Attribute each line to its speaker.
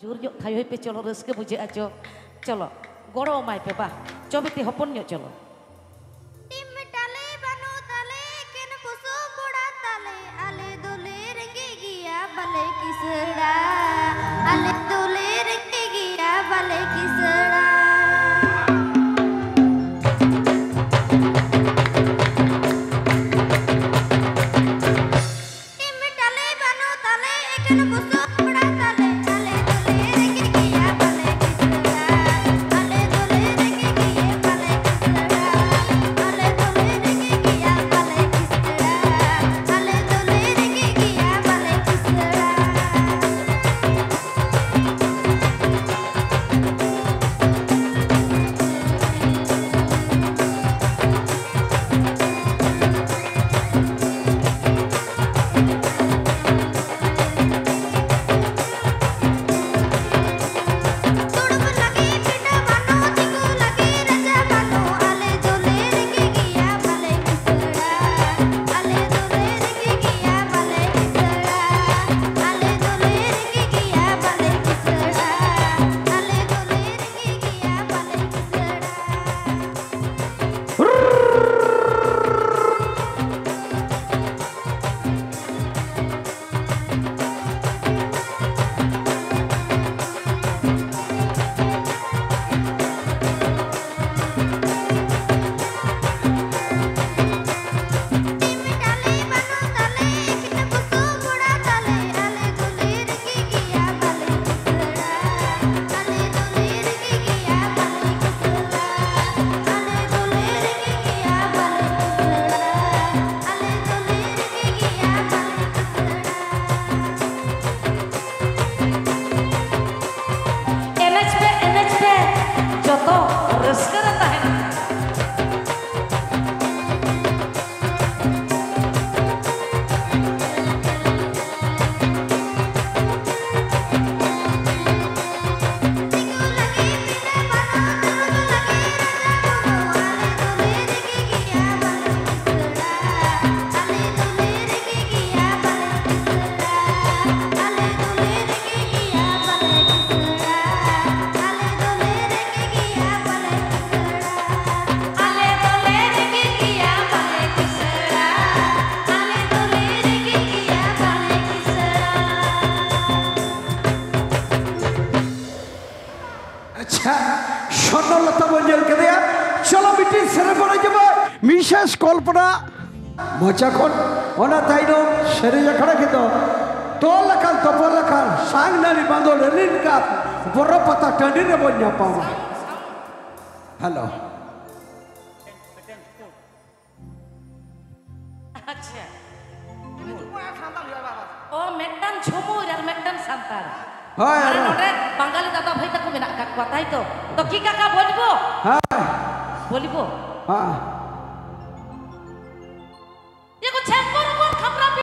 Speaker 1: जोर जो थायो पे चलो रस्के बुझे आचो चलो गड़ो माय पे बा चोबेते हपन न्यो चलो
Speaker 2: टिम टाले बानो ताले केन पुसो बड़ा ताले आले दोले रंगे गिया बले किसड़ा आले दोले रंगे गिया बले किसड़ा टिम टाले बानो ताले केन पुसो बड़ा ताले आले दोले रंगे गिया बले किसड़ा आले दोले रंगे गिया बले किसड़ा आले दोले रंगे गिया बले किसड़ा आले दोले रंगे गिया बले किसड़ा तुड़ब लगे पिंडा बानो चिकू लगे रजा बानो आले दोले रंगे गिया बले किसड़ा आले दोले रंगे गिया बले किसड़ा आले दोले रंगे गिया बले किसड़ा आले दोले रंगे गिया बले किसड़ा टिम टाले बानो ताले केन पुसो बड़ा ताले आले दोले रंगे गिया बले किसड़ा आले दोले रंगे गिया बले किसड़ा आले दोले रंगे गिया बले किसड़ा आले दोले रंगे गिया बले किसड़ा
Speaker 1: एनएच पे जोतो रस्के रहता है
Speaker 2: चिकू लगे पिंडा बानो तुड़ब लगे रजा बानो आले दोले रंगे गिया बले किसड़ा आले दोले रंगे गिया बले किसड़ा आले दोले रंगे गिया बले किसड़ा आले दोले रंगे गिया बले किसड़ा आले दोले रंगे गिया बले किसड़ा आले दोले रंगे गिया बले किसड़ा
Speaker 3: अच्छा स्वर्णलता बंजल के दिया चलो बिटी सेरे पड़े जब मिसेस कल्पना मजा कोन ओना ताइनो सेरे जखड़ा के तो लकल सांग नानी बांधो लेनिन का बरो पता टंडी रे बन्या पावा हेलो
Speaker 1: अच्छा ओ मेटन झुमुर और मेटन सांतार
Speaker 3: हाय
Speaker 1: अरे नोडे बांगाली दादा भाई तक मेना का ताई तो की काका बोलिबो
Speaker 3: हाय
Speaker 1: बोलिबो
Speaker 3: हां